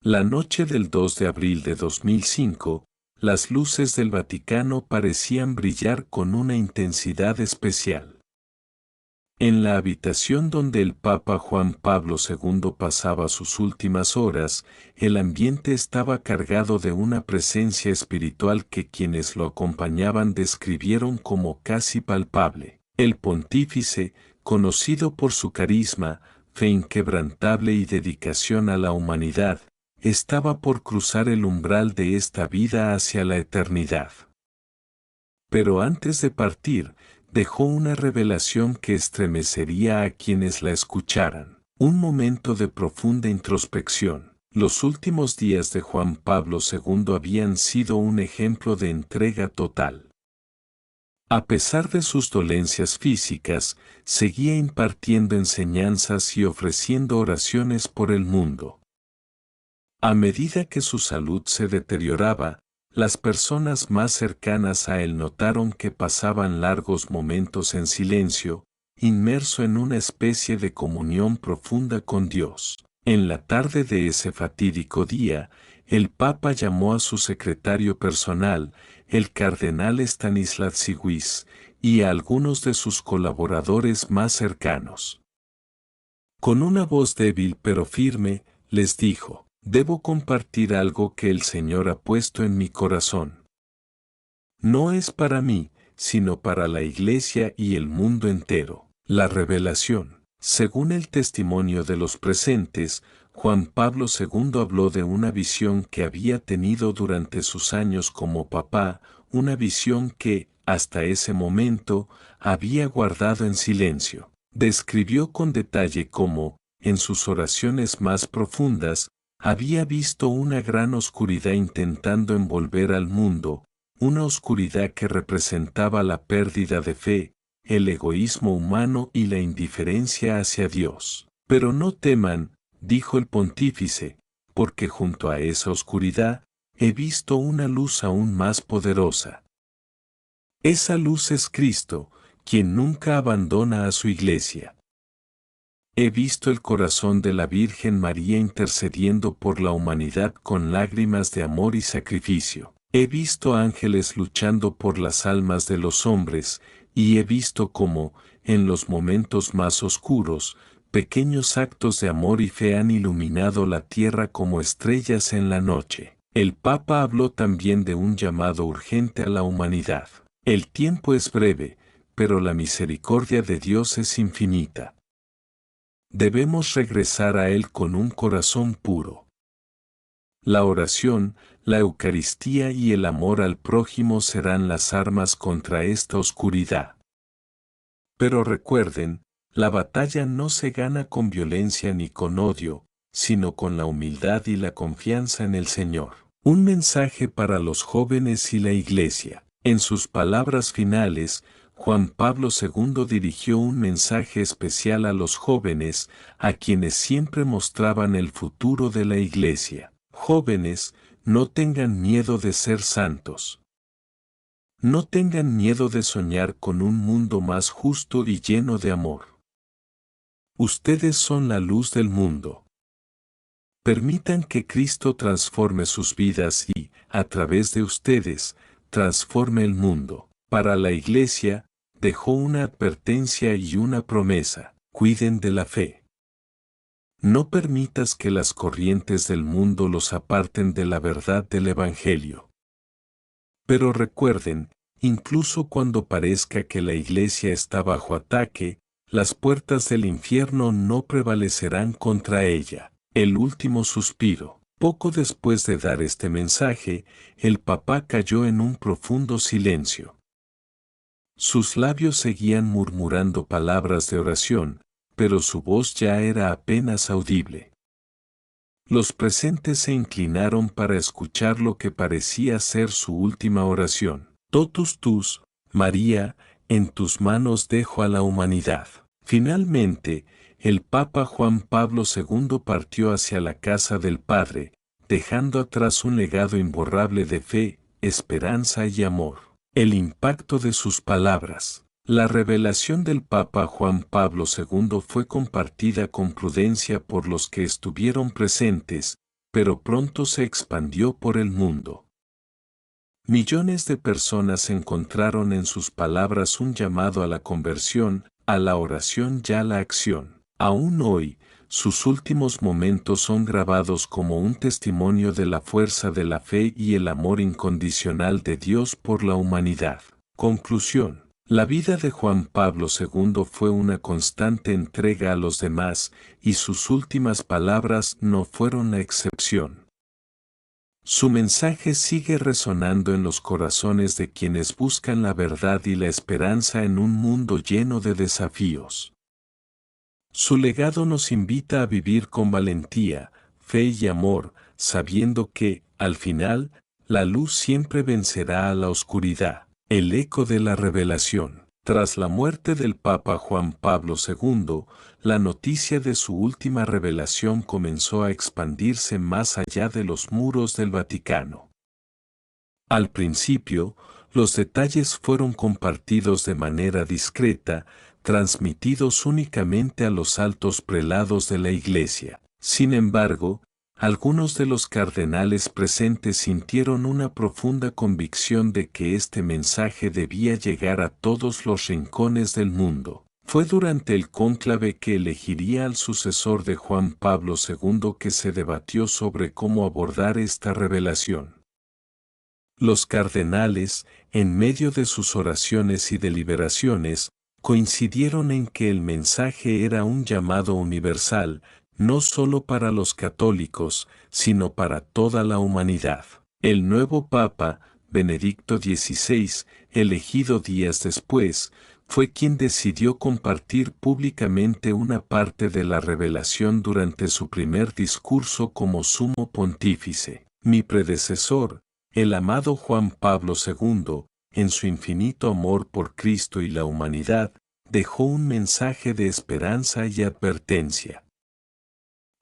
La noche del 2 de abril de 2005, las luces del Vaticano parecían brillar con una intensidad especial. En la habitación donde el Papa Juan Pablo II pasaba sus últimas horas, el ambiente estaba cargado de una presencia espiritual que quienes lo acompañaban describieron como casi palpable. El pontífice, conocido por su carisma, fe inquebrantable y dedicación a la humanidad, estaba por cruzar el umbral de esta vida hacia la eternidad. Pero antes de partir, dejó una revelación que estremecería a quienes la escucharan. Un momento de profunda introspección. Los últimos días de Juan Pablo II habían sido un ejemplo de entrega total. A pesar de sus dolencias físicas, seguía impartiendo enseñanzas y ofreciendo oraciones por el mundo. A medida que su salud se deterioraba, las personas más cercanas a él notaron que pasaban largos momentos en silencio, inmerso en una especie de comunión profunda con Dios. En la tarde de ese fatídico día, el Papa llamó a su secretario personal, el cardenal Stanisław Sigwis, y a algunos de sus colaboradores más cercanos. Con una voz débil pero firme, les dijo: debo compartir algo que el Señor ha puesto en mi corazón. No es para mí, sino para la Iglesia y el mundo entero. La revelación. Según el testimonio de los presentes, Juan Pablo II habló de una visión que había tenido durante sus años como papá, una visión que, hasta ese momento, había guardado en silencio. Describió con detalle cómo, en sus oraciones más profundas, había visto una gran oscuridad intentando envolver al mundo, una oscuridad que representaba la pérdida de fe, el egoísmo humano y la indiferencia hacia Dios. Pero no teman, dijo el pontífice, porque junto a esa oscuridad, he visto una luz aún más poderosa. Esa luz es Cristo, quien nunca abandona a su Iglesia. He visto el corazón de la Virgen María intercediendo por la humanidad con lágrimas de amor y sacrificio. He visto ángeles luchando por las almas de los hombres, y he visto cómo, en los momentos más oscuros, pequeños actos de amor y fe han iluminado la tierra como estrellas en la noche. El Papa habló también de un llamado urgente a la humanidad. El tiempo es breve, pero la misericordia de Dios es infinita. Debemos regresar a Él con un corazón puro. La oración, la Eucaristía y el amor al prójimo serán las armas contra esta oscuridad. Pero recuerden, la batalla no se gana con violencia ni con odio, sino con la humildad y la confianza en el Señor. Un mensaje para los jóvenes y la Iglesia. En sus palabras finales, Juan Pablo II dirigió un mensaje especial a los jóvenes, a quienes siempre mostraban el futuro de la Iglesia. Jóvenes, no tengan miedo de ser santos. No tengan miedo de soñar con un mundo más justo y lleno de amor. Ustedes son la luz del mundo. Permitan que Cristo transforme sus vidas y, a través de ustedes, transforme el mundo. Para la Iglesia, dejó una advertencia y una promesa: cuiden de la fe. No permitas que las corrientes del mundo los aparten de la verdad del Evangelio. Pero recuerden, incluso cuando parezca que la Iglesia está bajo ataque, las puertas del infierno no prevalecerán contra ella. El último suspiro. Poco después de dar este mensaje, el Papa cayó en un profundo silencio. Sus labios seguían murmurando palabras de oración, pero su voz ya era apenas audible. Los presentes se inclinaron para escuchar lo que parecía ser su última oración. Totus tus, María, en tus manos dejo a la humanidad. Finalmente, el Papa Juan Pablo II partió hacia la casa del Padre, dejando atrás un legado imborrable de fe, esperanza y amor. El impacto de sus palabras. La revelación del Papa Juan Pablo II fue compartida con prudencia por los que estuvieron presentes, pero pronto se expandió por el mundo. Millones de personas encontraron en sus palabras un llamado a la conversión, a la oración y a la acción. Aún hoy, sus últimos momentos son grabados como un testimonio de la fuerza de la fe y el amor incondicional de Dios por la humanidad. Conclusión. La vida de Juan Pablo II fue una constante entrega a los demás, y sus últimas palabras no fueron la excepción. Su mensaje sigue resonando en los corazones de quienes buscan la verdad y la esperanza en un mundo lleno de desafíos. Su legado nos invita a vivir con valentía, fe y amor, sabiendo que, al final, la luz siempre vencerá a la oscuridad. El eco de la revelación. Tras la muerte del Papa Juan Pablo II, la noticia de su última revelación comenzó a expandirse más allá de los muros del Vaticano. Al principio, los detalles fueron compartidos de manera discreta, transmitidos únicamente a los altos prelados de la Iglesia. Sin embargo, algunos de los cardenales presentes sintieron una profunda convicción de que este mensaje debía llegar a todos los rincones del mundo. Fue durante el cónclave que elegiría al sucesor de Juan Pablo II que se debatió sobre cómo abordar esta revelación. Los cardenales, en medio de sus oraciones y deliberaciones, coincidieron en que el mensaje era un llamado universal, no solo para los católicos, sino para toda la humanidad. El nuevo Papa, Benedicto XVI, elegido días después, fue quien decidió compartir públicamente una parte de la revelación durante su primer discurso como sumo pontífice. Mi predecesor, el amado Juan Pablo II, en su infinito amor por Cristo y la humanidad, dejó un mensaje de esperanza y advertencia.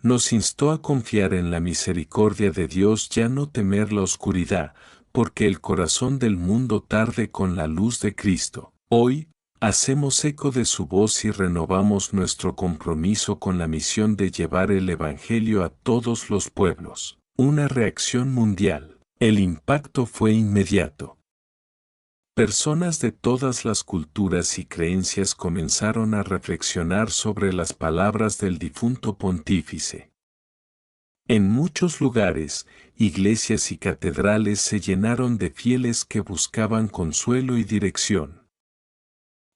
Nos instó a confiar en la misericordia de Dios y a no temer la oscuridad, porque el corazón del mundo tarde con la luz de Cristo. Hoy, hacemos eco de su voz y renovamos nuestro compromiso con la misión de llevar el Evangelio a todos los pueblos. Una reacción mundial. El impacto fue inmediato. Personas de todas las culturas y creencias comenzaron a reflexionar sobre las palabras del difunto pontífice. En muchos lugares, iglesias y catedrales se llenaron de fieles que buscaban consuelo y dirección.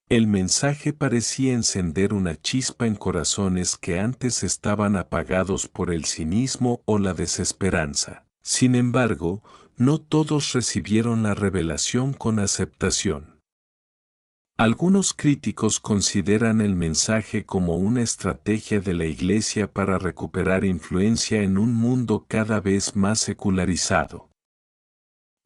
El mensaje parecía encender una chispa en corazones que antes estaban apagados por el cinismo o la desesperanza. Sin embargo, no todos recibieron la revelación con aceptación. Algunos críticos consideran el mensaje como una estrategia de la Iglesia para recuperar influencia en un mundo cada vez más secularizado.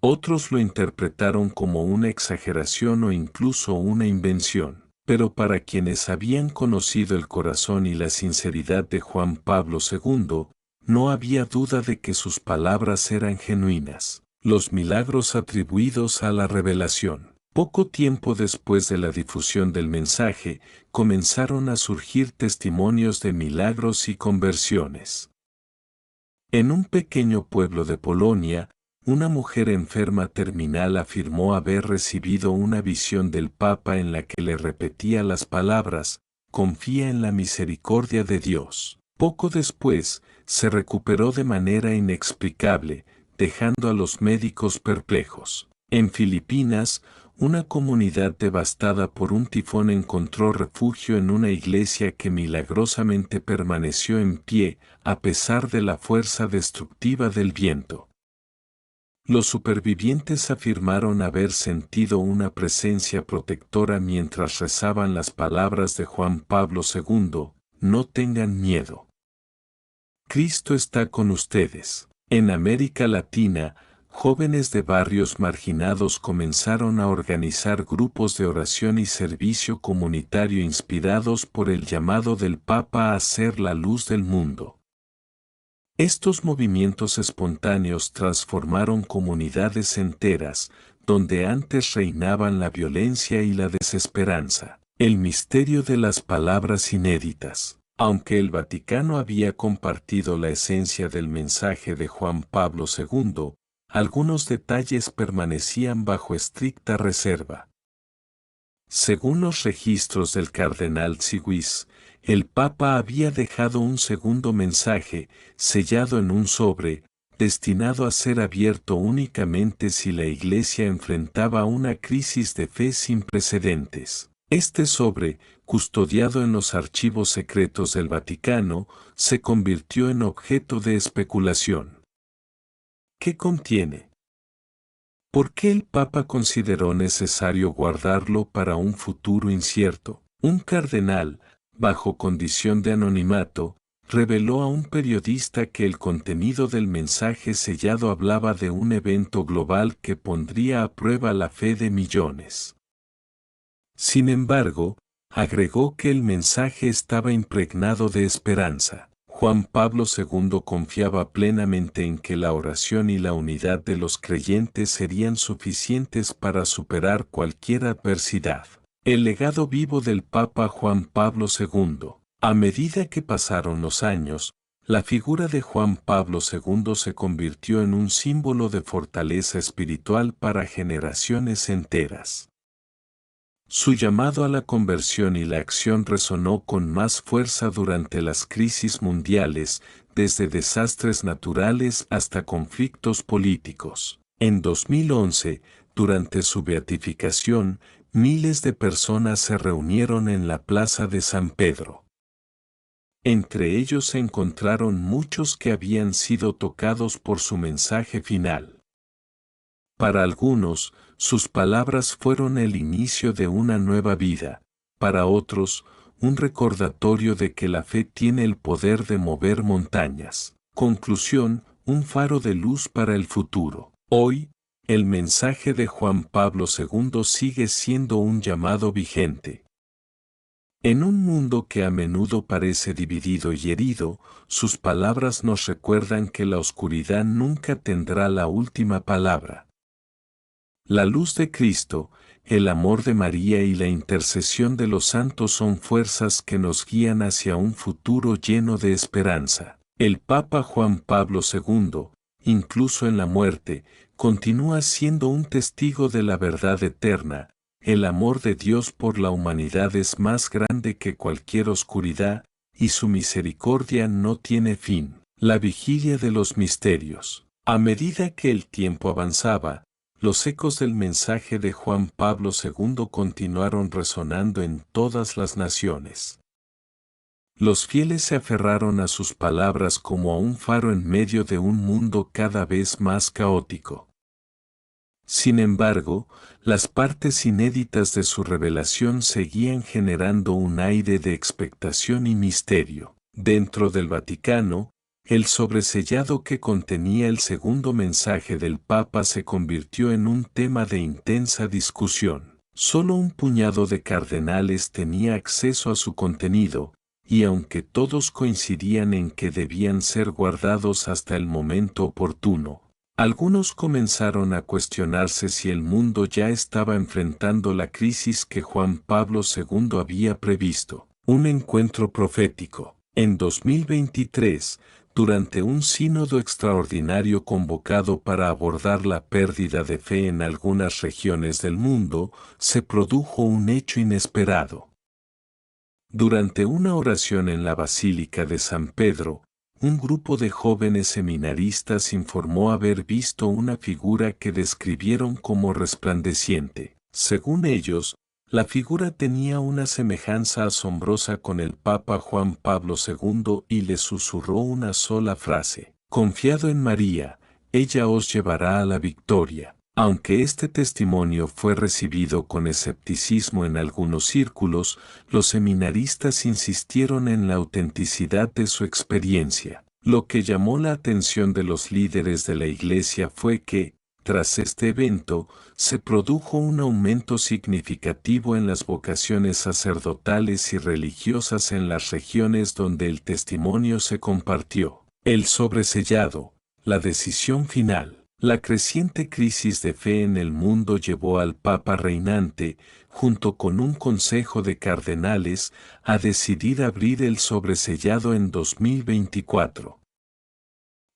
Otros lo interpretaron como una exageración o incluso una invención. Pero para quienes habían conocido el corazón y la sinceridad de Juan Pablo II, no había duda de que sus palabras eran genuinas. Los milagros atribuidos a la revelación. Poco tiempo después de la difusión del mensaje, comenzaron a surgir testimonios de milagros y conversiones. En un pequeño pueblo de Polonia, una mujer enferma terminal afirmó haber recibido una visión del Papa en la que le repetía las palabras: "Confía en la misericordia de Dios". Poco después, se recuperó de manera inexplicable, dejando a los médicos perplejos. En Filipinas, una comunidad devastada por un tifón encontró refugio en una iglesia que milagrosamente permaneció en pie, a pesar de la fuerza destructiva del viento. Los supervivientes afirmaron haber sentido una presencia protectora mientras rezaban las palabras de Juan Pablo II: "No tengan miedo. Cristo está con ustedes". En América Latina, jóvenes de barrios marginados comenzaron a organizar grupos de oración y servicio comunitario inspirados por el llamado del Papa a ser la luz del mundo. Estos movimientos espontáneos transformaron comunidades enteras, donde antes reinaban la violencia y la desesperanza. El misterio de las palabras inéditas. Aunque el Vaticano había compartido la esencia del mensaje de Juan Pablo II, algunos detalles permanecían bajo estricta reserva. Según los registros del cardenal Seguis, el Papa había dejado un segundo mensaje, sellado en un sobre, destinado a ser abierto únicamente si la Iglesia enfrentaba una crisis de fe sin precedentes. Este sobre, custodiado en los archivos secretos del Vaticano, se convirtió en objeto de especulación. ¿Qué contiene? ¿Por qué el Papa consideró necesario guardarlo para un futuro incierto? Un cardenal, bajo condición de anonimato, reveló a un periodista que el contenido del mensaje sellado hablaba de un evento global que pondría a prueba la fe de millones. Sin embargo, agregó que el mensaje estaba impregnado de esperanza. Juan Pablo II confiaba plenamente en que la oración y la unidad de los creyentes serían suficientes para superar cualquier adversidad. El legado vivo del Papa Juan Pablo II. A medida que pasaron los años, la figura de Juan Pablo II se convirtió en un símbolo de fortaleza espiritual para generaciones enteras. Su llamado a la conversión y la acción resonó con más fuerza durante las crisis mundiales, desde desastres naturales hasta conflictos políticos. En 2011, durante su beatificación, miles de personas se reunieron en la Plaza de San Pedro. Entre ellos se encontraron muchos que habían sido tocados por su mensaje final. Para algunos, sus palabras fueron el inicio de una nueva vida, para otros, un recordatorio de que la fe tiene el poder de mover montañas. Conclusión, un faro de luz para el futuro. Hoy, el mensaje de Juan Pablo II sigue siendo un llamado vigente. En un mundo que a menudo parece dividido y herido, sus palabras nos recuerdan que la oscuridad nunca tendrá la última palabra. La luz de Cristo, el amor de María y la intercesión de los santos son fuerzas que nos guían hacia un futuro lleno de esperanza. El Papa Juan Pablo II, incluso en la muerte, continúa siendo un testigo de la verdad eterna. El amor de Dios por la humanidad es más grande que cualquier oscuridad, y su misericordia no tiene fin. La vigilia de los misterios. A medida que el tiempo avanzaba, los ecos del mensaje de Juan Pablo II continuaron resonando en todas las naciones. Los fieles se aferraron a sus palabras como a un faro en medio de un mundo cada vez más caótico. Sin embargo, las partes inéditas de su revelación seguían generando un aire de expectación y misterio. Dentro del Vaticano, el sobresellado que contenía el segundo mensaje del Papa se convirtió en un tema de intensa discusión. Solo un puñado de cardenales tenía acceso a su contenido, y aunque todos coincidían en que debían ser guardados hasta el momento oportuno, algunos comenzaron a cuestionarse si el mundo ya estaba enfrentando la crisis que Juan Pablo II había previsto. Un encuentro profético. En 2023, durante un sínodo extraordinario convocado para abordar la pérdida de fe en algunas regiones del mundo, se produjo un hecho inesperado. Durante una oración en la Basílica de San Pedro, un grupo de jóvenes seminaristas informó haber visto una figura que describieron como resplandeciente. Según ellos, la figura tenía una semejanza asombrosa con el Papa Juan Pablo II y le susurró una sola frase: «Confiado en María, ella os llevará a la victoria». Aunque este testimonio fue recibido con escepticismo en algunos círculos, los seminaristas insistieron en la autenticidad de su experiencia. Lo que llamó la atención de los líderes de la Iglesia fue que, tras este evento, se produjo un aumento significativo en las vocaciones sacerdotales y religiosas en las regiones donde el testimonio se compartió. El sobresellado, la decisión final. La creciente crisis de fe en el mundo llevó al Papa reinante, junto con un consejo de cardenales, a decidir abrir el sobresellado en 2024.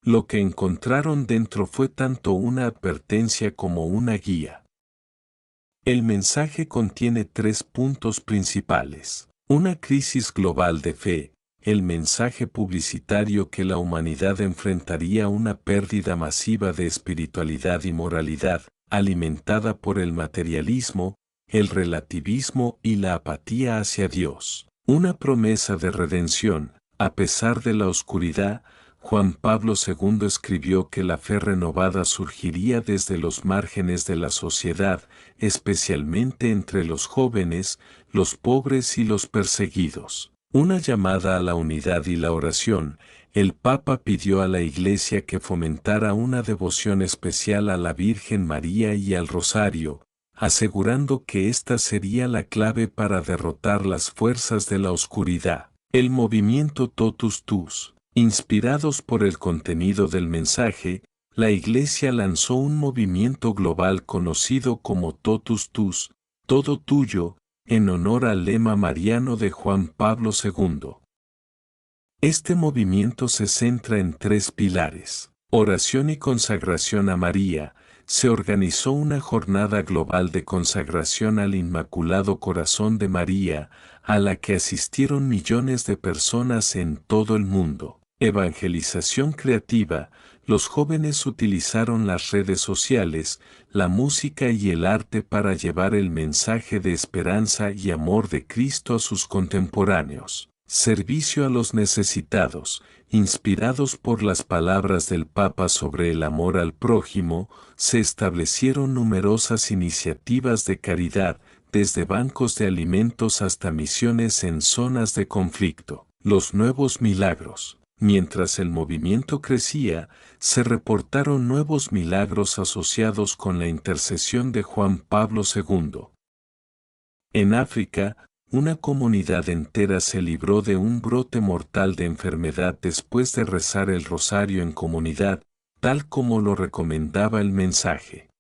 Lo que encontraron dentro fue tanto una advertencia como una guía. El mensaje contiene 3 puntos principales. Una crisis global de fe, el mensaje publicitario que la humanidad enfrentaría una pérdida masiva de espiritualidad y moralidad, alimentada por el materialismo, el relativismo y la apatía hacia Dios. Una promesa de redención, a pesar de la oscuridad. Juan Pablo II escribió que la fe renovada surgiría desde los márgenes de la sociedad, especialmente entre los jóvenes, los pobres y los perseguidos. Una llamada a la unidad y la oración. El Papa pidió a la Iglesia que fomentara una devoción especial a la Virgen María y al Rosario, asegurando que esta sería la clave para derrotar las fuerzas de la oscuridad. El movimiento Totus Tus. Inspirados por el contenido del mensaje, la Iglesia lanzó un movimiento global conocido como Totus Tus, todo tuyo, en honor al lema mariano de Juan Pablo II. Este movimiento se centra en 3 pilares: oración y consagración a María. Se organizó una jornada global de consagración al Inmaculado Corazón de María, a la que asistieron millones de personas en todo el mundo. Evangelización creativa. Los jóvenes utilizaron las redes sociales, la música y el arte para llevar el mensaje de esperanza y amor de Cristo a sus contemporáneos. Servicio a los necesitados. Inspirados por las palabras del Papa sobre el amor al prójimo, se establecieron numerosas iniciativas de caridad, desde bancos de alimentos hasta misiones en zonas de conflicto. Los nuevos milagros. Mientras el movimiento crecía, se reportaron nuevos milagros asociados con la intercesión de Juan Pablo II. En África, una comunidad entera se libró de un brote mortal de enfermedad después de rezar el rosario en comunidad, tal como lo recomendaba el mensaje.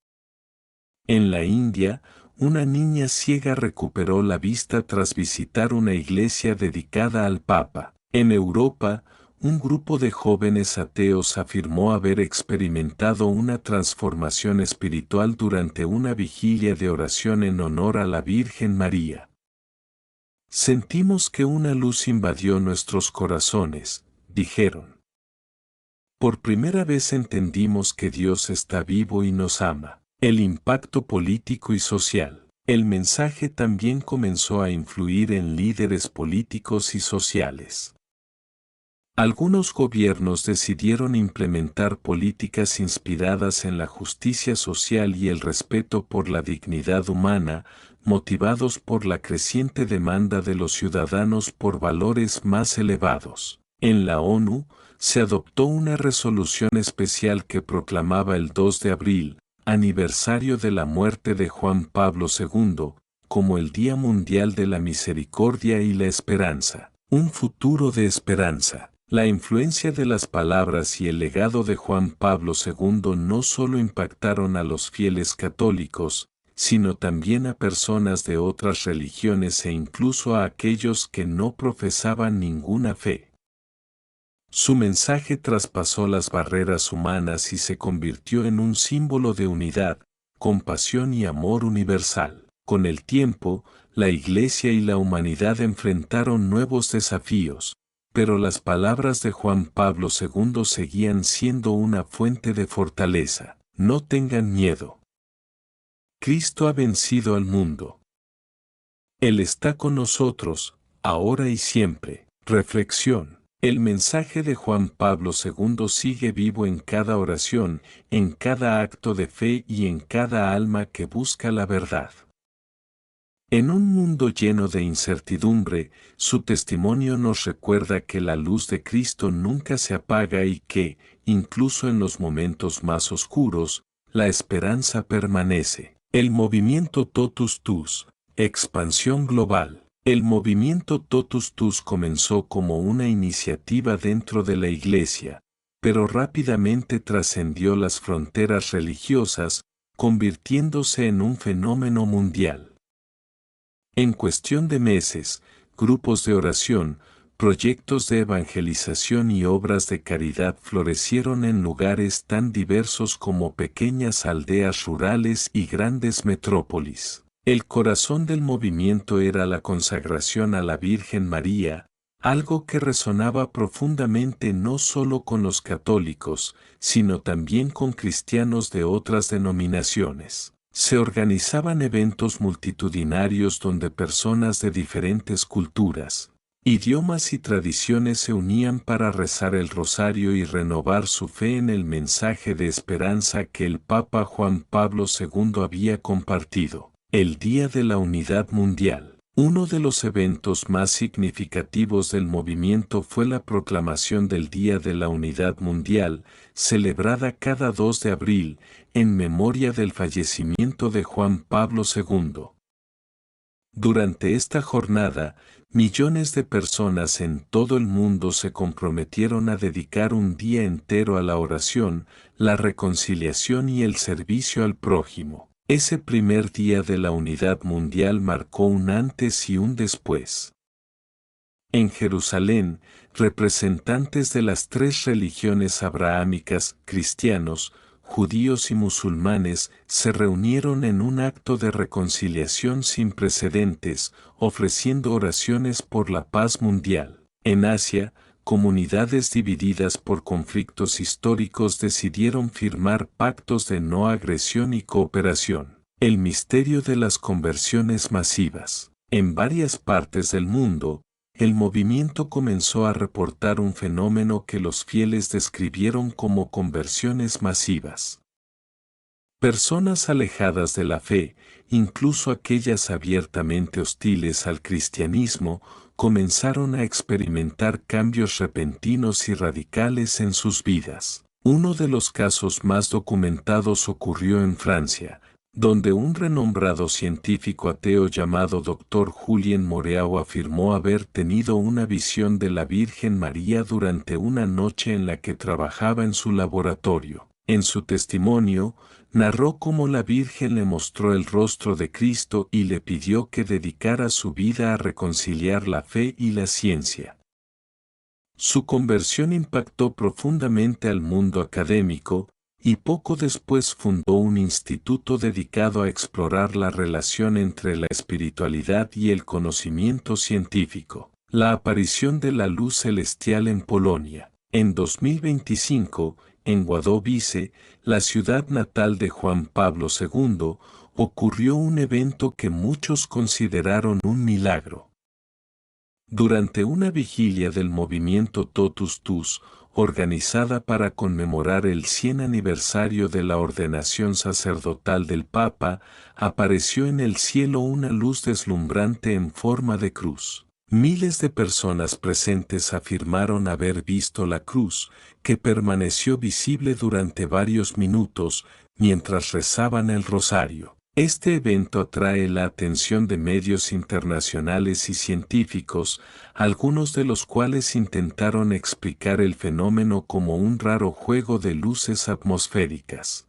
En la India, una niña ciega recuperó la vista tras visitar una iglesia dedicada al Papa. En Europa, un grupo de jóvenes ateos afirmó haber experimentado una transformación espiritual durante una vigilia de oración en honor a la Virgen María. Sentimos que una luz invadió nuestros corazones, dijeron. Por primera vez entendimos que Dios está vivo y nos ama. El impacto político y social. El mensaje también comenzó a influir en líderes políticos y sociales. Algunos gobiernos decidieron implementar políticas inspiradas en la justicia social y el respeto por la dignidad humana, motivados por la creciente demanda de los ciudadanos por valores más elevados. En la ONU, se adoptó una resolución especial que proclamaba el 2 de abril, aniversario de la muerte de Juan Pablo II, como el Día Mundial de la Misericordia y la Esperanza. Un futuro de esperanza. La influencia de las palabras y el legado de Juan Pablo II no solo impactaron a los fieles católicos, sino también a personas de otras religiones e incluso a aquellos que no profesaban ninguna fe. Su mensaje traspasó las barreras humanas y se convirtió en un símbolo de unidad, compasión y amor universal. Con el tiempo, la Iglesia y la humanidad enfrentaron nuevos desafíos, pero las palabras de Juan Pablo II seguían siendo una fuente de fortaleza. No tengan miedo. Cristo ha vencido al mundo. Él está con nosotros, ahora y siempre. Reflexión. El mensaje de Juan Pablo II sigue vivo en cada oración, en cada acto de fe y en cada alma que busca la verdad. En un mundo lleno de incertidumbre, su testimonio nos recuerda que la luz de Cristo nunca se apaga y que, incluso en los momentos más oscuros, la esperanza permanece. El movimiento Totus Tus, expansión global. El movimiento Totus Tus comenzó como una iniciativa dentro de la Iglesia, pero rápidamente trascendió las fronteras religiosas, convirtiéndose en un fenómeno mundial. En cuestión de meses, grupos de oración, proyectos de evangelización y obras de caridad florecieron en lugares tan diversos como pequeñas aldeas rurales y grandes metrópolis. El corazón del movimiento era la consagración a la Virgen María, algo que resonaba profundamente no solo con los católicos, sino también con cristianos de otras denominaciones. Se organizaban eventos multitudinarios donde personas de diferentes culturas, idiomas y tradiciones se unían para rezar el rosario y renovar su fe en el mensaje de esperanza que el Papa Juan Pablo II había compartido. El Día de la Unidad Mundial. Uno de los eventos más significativos del movimiento fue la proclamación del Día de la Unidad Mundial, celebrada cada 2 de abril, en memoria del fallecimiento de Juan Pablo II. Durante esta jornada, millones de personas en todo el mundo se comprometieron a dedicar un día entero a la oración, la reconciliación y el servicio al prójimo. Ese primer día de la unidad mundial marcó un antes y un después. En Jerusalén, representantes de las 3 religiones abrahámicas, cristianos, judíos y musulmanes, se reunieron en un acto de reconciliación sin precedentes, ofreciendo oraciones por la paz mundial. En Asia, comunidades divididas por conflictos históricos decidieron firmar pactos de no agresión y cooperación. El misterio de las conversiones masivas. En varias partes del mundo, el movimiento comenzó a reportar un fenómeno que los fieles describieron como conversiones masivas. Personas alejadas de la fe, incluso aquellas abiertamente hostiles al cristianismo, comenzaron a experimentar cambios repentinos y radicales en sus vidas. Uno de los casos más documentados ocurrió en Francia, donde un renombrado científico ateo llamado Dr. Julien Moreau afirmó haber tenido una visión de la Virgen María durante una noche en la que trabajaba en su laboratorio. En su testimonio, narró cómo la Virgen le mostró el rostro de Cristo y le pidió que dedicara su vida a reconciliar la fe y la ciencia. Su conversión impactó profundamente al mundo académico, y poco después fundó un instituto dedicado a explorar la relación entre la espiritualidad y el conocimiento científico. La aparición de la luz celestial en Polonia. En 2025, en Wadowice, la ciudad natal de Juan Pablo II, ocurrió un evento que muchos consideraron un milagro. Durante una vigilia del movimiento Totus Tus, organizada para conmemorar el 100 aniversario de la ordenación sacerdotal del Papa, apareció en el cielo una luz deslumbrante en forma de cruz. Miles de personas presentes afirmaron haber visto la cruz, que permaneció visible durante varios minutos mientras rezaban el rosario. Este evento atrae la atención de medios internacionales y científicos, algunos de los cuales intentaron explicar el fenómeno como un raro juego de luces atmosféricas.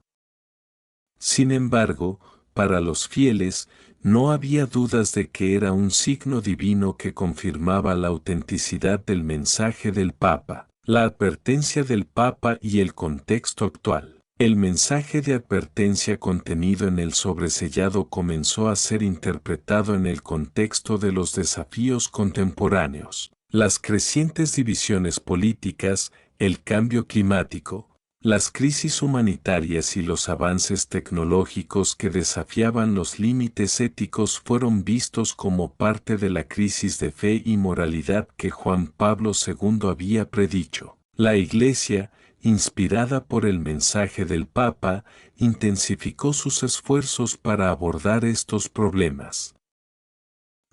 Sin embargo, para los fieles, no había dudas de que era un signo divino que confirmaba la autenticidad del mensaje del Papa, la advertencia del Papa y el contexto actual. El mensaje de advertencia contenido en el sobresellado comenzó a ser interpretado en el contexto de los desafíos contemporáneos, las crecientes divisiones políticas, el cambio climático, las crisis humanitarias y los avances tecnológicos que desafiaban los límites éticos fueron vistos como parte de la crisis de fe y moralidad que Juan Pablo II había predicho. La Iglesia, inspirada por el mensaje del Papa, intensificó sus esfuerzos para abordar estos problemas.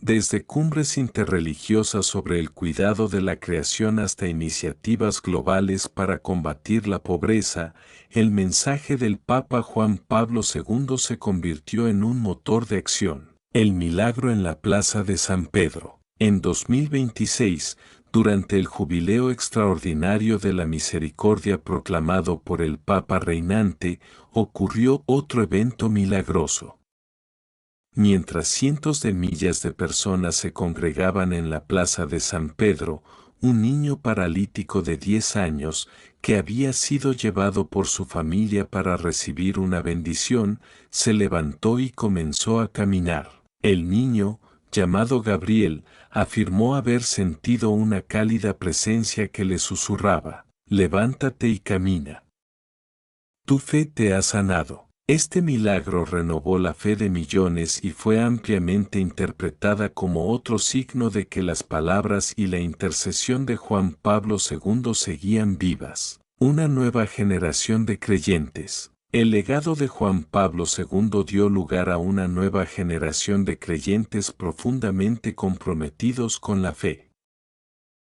Desde cumbres interreligiosas sobre el cuidado de la creación hasta iniciativas globales para combatir la pobreza, el mensaje del Papa Juan Pablo II se convirtió en un motor de acción. El milagro en la Plaza de San Pedro. En 2026, durante el jubileo extraordinario de la misericordia proclamado por el Papa reinante, ocurrió otro evento milagroso. Mientras cientos de millas de personas se congregaban en la plaza de San Pedro, un niño paralítico de 10 años, que había sido llevado por su familia para recibir una bendición, se levantó y comenzó a caminar. El niño, llamado Gabriel, afirmó haber sentido una cálida presencia que le susurraba: «Levántate y camina. Tu fe te ha sanado». Este milagro renovó la fe de millones y fue ampliamente interpretada como otro signo de que las palabras y la intercesión de Juan Pablo II seguían vivas. Una nueva generación de creyentes. El legado de Juan Pablo II dio lugar a una nueva generación de creyentes profundamente comprometidos con la fe.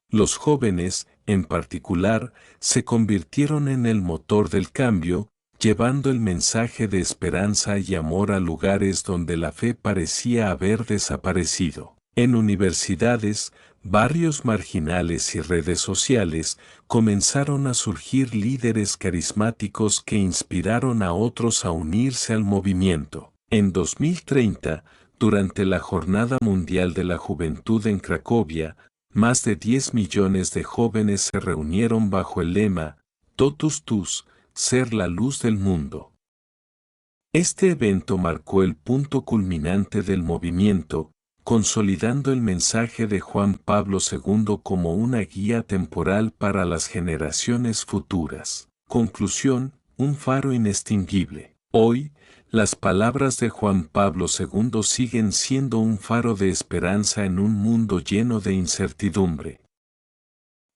Los jóvenes, en particular, se convirtieron en el motor del cambio, llevando el mensaje de esperanza y amor a lugares donde la fe parecía haber desaparecido. En universidades, barrios marginales y redes sociales, comenzaron a surgir líderes carismáticos que inspiraron a otros a unirse al movimiento. En 2030, durante la Jornada Mundial de la Juventud en Cracovia, más de 10 millones de jóvenes se reunieron bajo el lema Totus Tus, ser la luz del mundo. Este evento marcó el punto culminante del movimiento, consolidando el mensaje de Juan Pablo II como una guía temporal para las generaciones futuras. Conclusión: un faro inextinguible. Hoy, las palabras de Juan Pablo II siguen siendo un faro de esperanza en un mundo lleno de incertidumbre.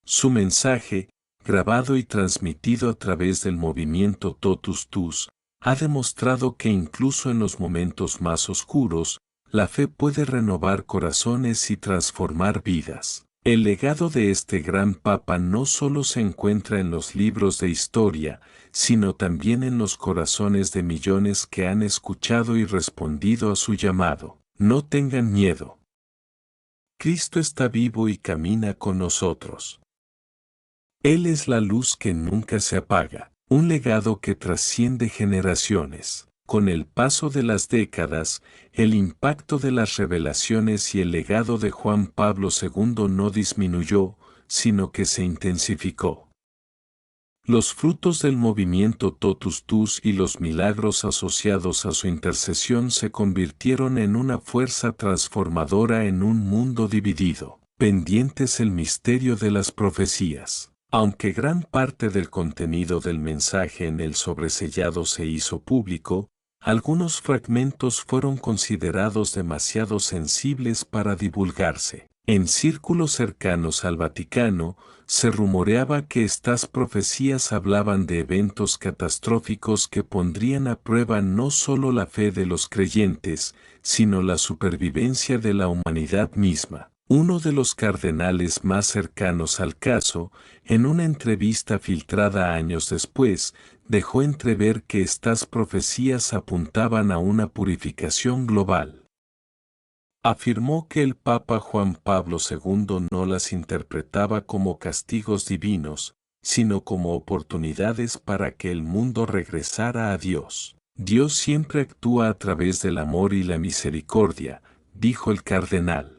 Su mensaje, grabado y transmitido a través del movimiento Totus Tus, ha demostrado que incluso en los momentos más oscuros, la fe puede renovar corazones y transformar vidas. El legado de este gran Papa no solo se encuentra en los libros de historia, sino también en los corazones de millones que han escuchado y respondido a su llamado. No tengan miedo. Cristo está vivo y camina con nosotros. Él es la luz que nunca se apaga, un legado que trasciende generaciones. Con el paso de las décadas, el impacto de las revelaciones y el legado de Juan Pablo II no disminuyó, sino que se intensificó. Los frutos del movimiento Totus Tus y los milagros asociados a su intercesión se convirtieron en una fuerza transformadora en un mundo dividido, pendientes el misterio de las profecías. Aunque gran parte del contenido del mensaje en el sobresellado se hizo público, algunos fragmentos fueron considerados demasiado sensibles para divulgarse. En círculos cercanos al Vaticano, se rumoreaba que estas profecías hablaban de eventos catastróficos que pondrían a prueba no solo la fe de los creyentes, sino la supervivencia de la humanidad misma. Uno de los cardenales más cercanos al caso, en una entrevista filtrada años después, dejó entrever que estas profecías apuntaban a una purificación global. Afirmó que el Papa Juan Pablo II no las interpretaba como castigos divinos, sino como oportunidades para que el mundo regresara a Dios. Dios siempre actúa a través del amor y la misericordia, dijo el cardenal.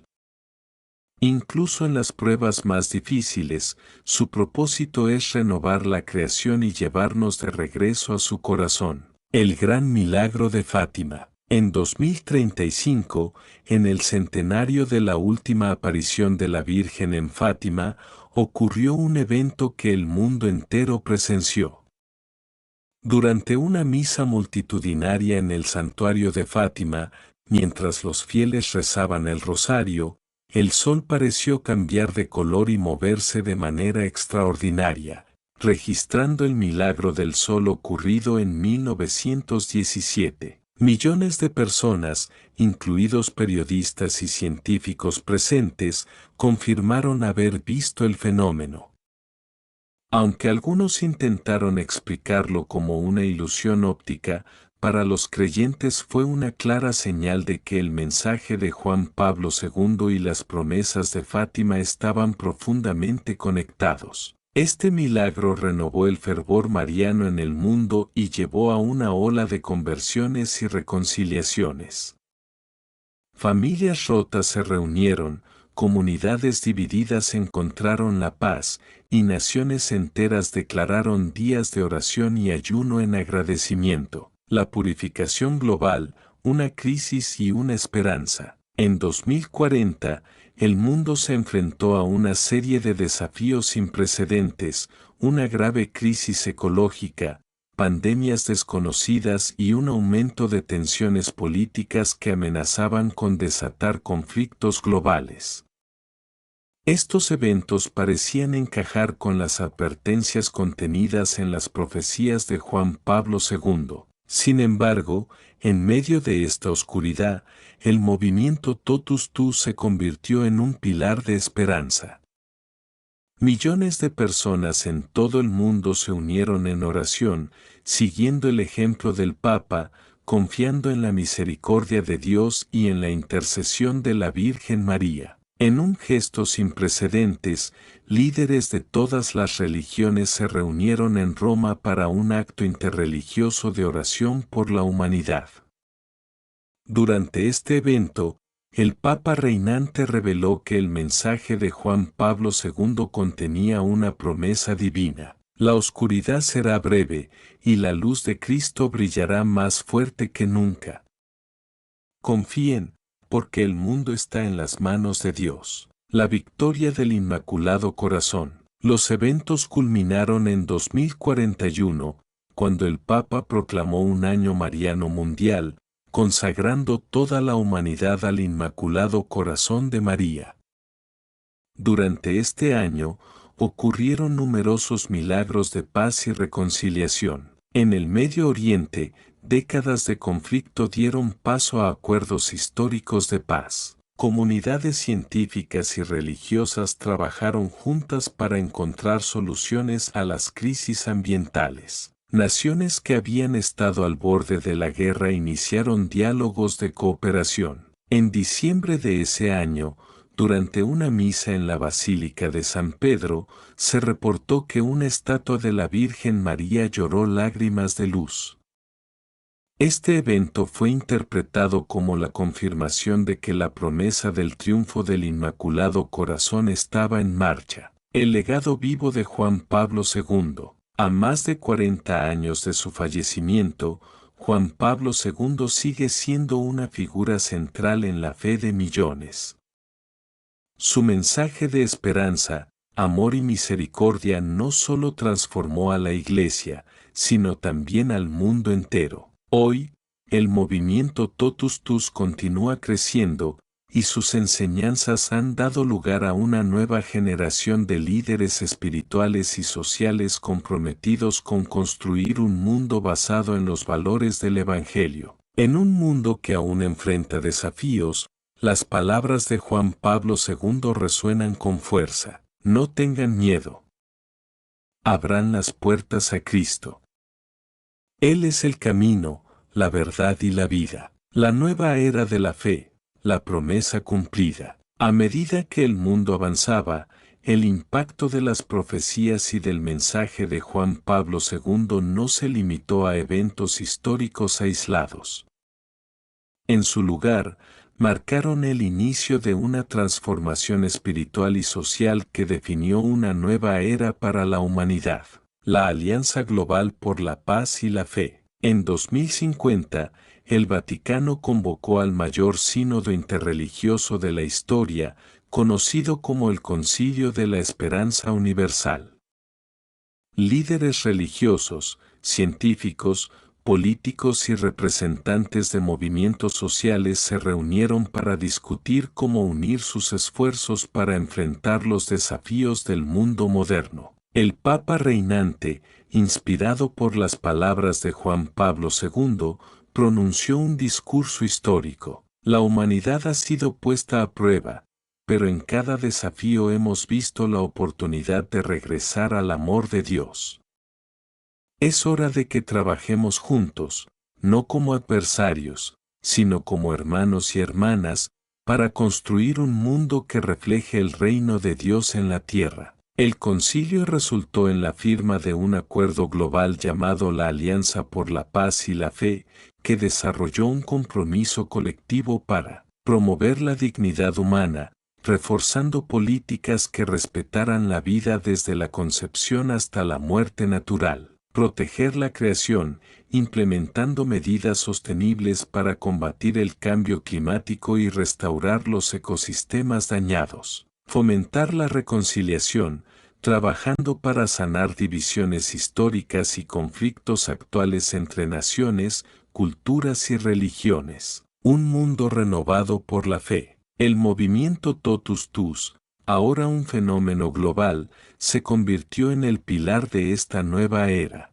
Incluso en las pruebas más difíciles, su propósito es renovar la creación y llevarnos de regreso a su corazón. El gran milagro de Fátima. En 2035, en el centenario de la última aparición de la Virgen en Fátima, ocurrió un evento que el mundo entero presenció. Durante una misa multitudinaria en el santuario de Fátima, mientras los fieles rezaban el rosario, el sol pareció cambiar de color y moverse de manera extraordinaria, registrando el milagro del sol ocurrido en 1917. Millones de personas, incluidos periodistas y científicos presentes, confirmaron haber visto el fenómeno. Aunque algunos intentaron explicarlo como una ilusión óptica, para los creyentes fue una clara señal de que el mensaje de Juan Pablo II y las promesas de Fátima estaban profundamente conectados. Este milagro renovó el fervor mariano en el mundo y llevó a una ola de conversiones y reconciliaciones. Familias rotas se reunieron, comunidades divididas encontraron la paz, y naciones enteras declararon días de oración y ayuno en agradecimiento. La purificación global, una crisis y una esperanza. En 2040, el mundo se enfrentó a una serie de desafíos sin precedentes, una grave crisis ecológica, pandemias desconocidas y un aumento de tensiones políticas que amenazaban con desatar conflictos globales. Estos eventos parecían encajar con las advertencias contenidas en las profecías de Juan Pablo II. Sin embargo, en medio de esta oscuridad, el movimiento Totus Tuus se convirtió en un pilar de esperanza. Millones de personas en todo el mundo se unieron en oración, siguiendo el ejemplo del Papa, confiando en la misericordia de Dios y en la intercesión de la Virgen María. En un gesto sin precedentes, líderes de todas las religiones se reunieron en Roma para un acto interreligioso de oración por la humanidad. Durante este evento, el Papa reinante reveló que el mensaje de Juan Pablo II contenía una promesa divina. La oscuridad será breve, y la luz de Cristo brillará más fuerte que nunca. Confíen, porque el mundo está en las manos de Dios. La victoria del Inmaculado Corazón. Los eventos culminaron en 2041, cuando el Papa proclamó un año mariano mundial, consagrando toda la humanidad al Inmaculado Corazón de María. Durante este año, ocurrieron numerosos milagros de paz y reconciliación. En el Medio Oriente, décadas de conflicto dieron paso a acuerdos históricos de paz. Comunidades científicas y religiosas trabajaron juntas para encontrar soluciones a las crisis ambientales. Naciones que habían estado al borde de la guerra iniciaron diálogos de cooperación. En diciembre de ese año, durante una misa en la Basílica de San Pedro, se reportó que una estatua de la Virgen María lloró lágrimas de luz. Este evento fue interpretado como la confirmación de que la promesa del triunfo del Inmaculado Corazón estaba en marcha. El legado vivo de Juan Pablo II. A más de 40 años de su fallecimiento, Juan Pablo II sigue siendo una figura central en la fe de millones. Su mensaje de esperanza, amor y misericordia no solo transformó a la Iglesia, sino también al mundo entero. Hoy, el movimiento Totus Tuus continúa creciendo, y sus enseñanzas han dado lugar a una nueva generación de líderes espirituales y sociales comprometidos con construir un mundo basado en los valores del Evangelio. En un mundo que aún enfrenta desafíos, las palabras de Juan Pablo II resuenan con fuerza. No tengan miedo. Abran las puertas a Cristo. Él es el camino, la verdad y la vida. La nueva era de la fe, la promesa cumplida. A medida que el mundo avanzaba, el impacto de las profecías y del mensaje de Juan Pablo II no se limitó a eventos históricos aislados. En su lugar, marcaron el inicio de una transformación espiritual y social que definió una nueva era para la humanidad. La Alianza Global por la Paz y la Fe. En 2050, el Vaticano convocó al mayor sínodo interreligioso de la historia, conocido como el Concilio de la Esperanza Universal. Líderes religiosos, científicos, políticos y representantes de movimientos sociales se reunieron para discutir cómo unir sus esfuerzos para enfrentar los desafíos del mundo moderno. El Papa reinante, inspirado por las palabras de Juan Pablo II, pronunció un discurso histórico. La humanidad ha sido puesta a prueba, pero en cada desafío hemos visto la oportunidad de regresar al amor de Dios. Es hora de que trabajemos juntos, no como adversarios, sino como hermanos y hermanas, para construir un mundo que refleje el reino de Dios en la tierra. El concilio resultó en la firma de un acuerdo global llamado la Alianza por la Paz y la Fe, que desarrolló un compromiso colectivo para promover la dignidad humana, reforzando políticas que respetaran la vida desde la concepción hasta la muerte natural, proteger la creación, implementando medidas sostenibles para combatir el cambio climático y restaurar los ecosistemas dañados, fomentar la reconciliación, trabajando para sanar divisiones históricas y conflictos actuales entre naciones, culturas y religiones. Un mundo renovado por la fe. El movimiento Totus Tus, ahora un fenómeno global, se convirtió en el pilar de esta nueva era.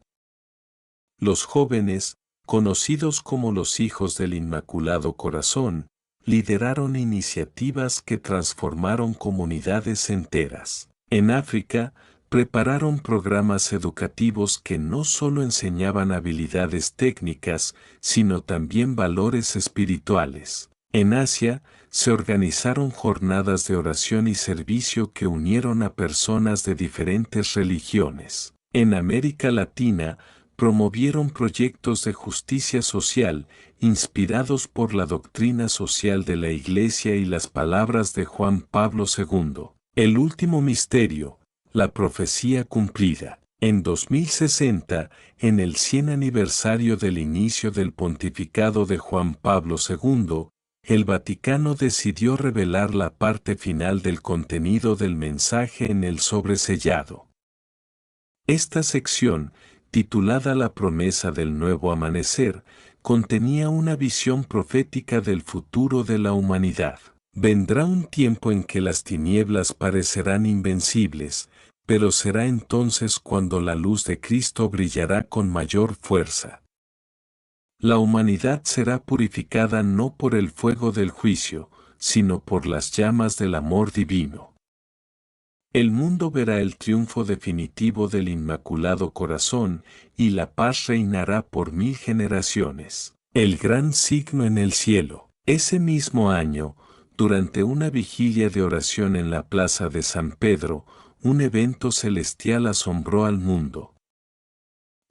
Los jóvenes, conocidos como los hijos del Inmaculado Corazón, lideraron iniciativas que transformaron comunidades enteras. En África, prepararon programas educativos que no solo enseñaban habilidades técnicas, sino también valores espirituales. En Asia, se organizaron jornadas de oración y servicio que unieron a personas de diferentes religiones. En América Latina, promovieron proyectos de justicia social, inspirados por la doctrina social de la Iglesia y las palabras de Juan Pablo II. El último misterio, la profecía cumplida. En 2060, en el 100 aniversario del inicio del pontificado de Juan Pablo II, el Vaticano decidió revelar la parte final del contenido del mensaje en el sobresellado. Esta sección, titulada La promesa del nuevo amanecer, contenía una visión profética del futuro de la humanidad. Vendrá un tiempo en que las tinieblas parecerán invencibles, pero será entonces cuando la luz de Cristo brillará con mayor fuerza. La humanidad será purificada no por el fuego del juicio, sino por las llamas del amor divino. El mundo verá el triunfo definitivo del Inmaculado Corazón, y la paz reinará por 1000 generaciones. El gran signo en el cielo. Ese mismo año, durante una vigilia de oración en la plaza de San Pedro, un evento celestial asombró al mundo.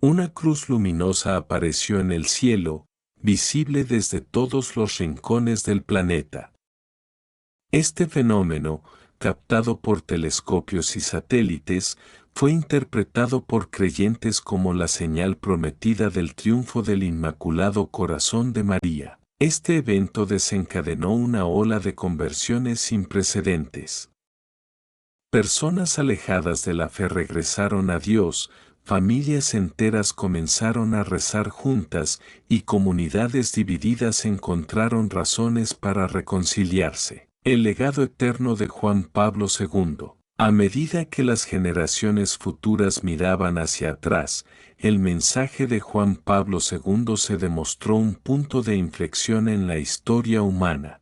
Una cruz luminosa apareció en el cielo, visible desde todos los rincones del planeta. Este fenómeno, captado por telescopios y satélites, fue interpretado por creyentes como la señal prometida del triunfo del Inmaculado Corazón de María. Este evento desencadenó una ola de conversiones sin precedentes. Personas alejadas de la fe regresaron a Dios, familias enteras comenzaron a rezar juntas y comunidades divididas encontraron razones para reconciliarse. El legado eterno de Juan Pablo II. A medida que las generaciones futuras miraban hacia atrás, el mensaje de Juan Pablo II se demostró un punto de inflexión en la historia humana.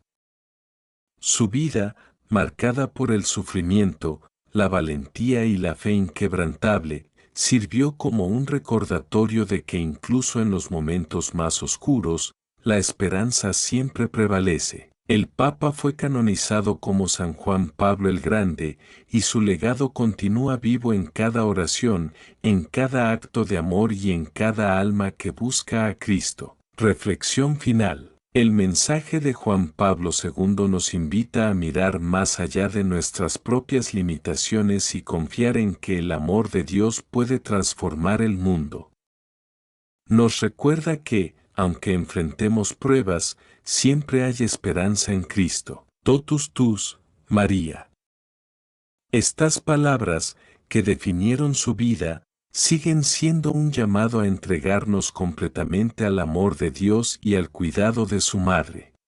Su vida, marcada por el sufrimiento, la valentía y la fe inquebrantable, sirvió como un recordatorio de que incluso en los momentos más oscuros, la esperanza siempre prevalece. El Papa fue canonizado como San Juan Pablo el Grande, y su legado continúa vivo en cada oración, en cada acto de amor y en cada alma que busca a Cristo. Reflexión final. El mensaje de Juan Pablo II nos invita a mirar más allá de nuestras propias limitaciones y confiar en que el amor de Dios puede transformar el mundo. Nos recuerda que, aunque enfrentemos pruebas, siempre hay esperanza en Cristo. Totus Tus, María. Estas palabras, que definieron su vida, siguen siendo un llamado a entregarnos completamente al amor de Dios y al cuidado de su Madre.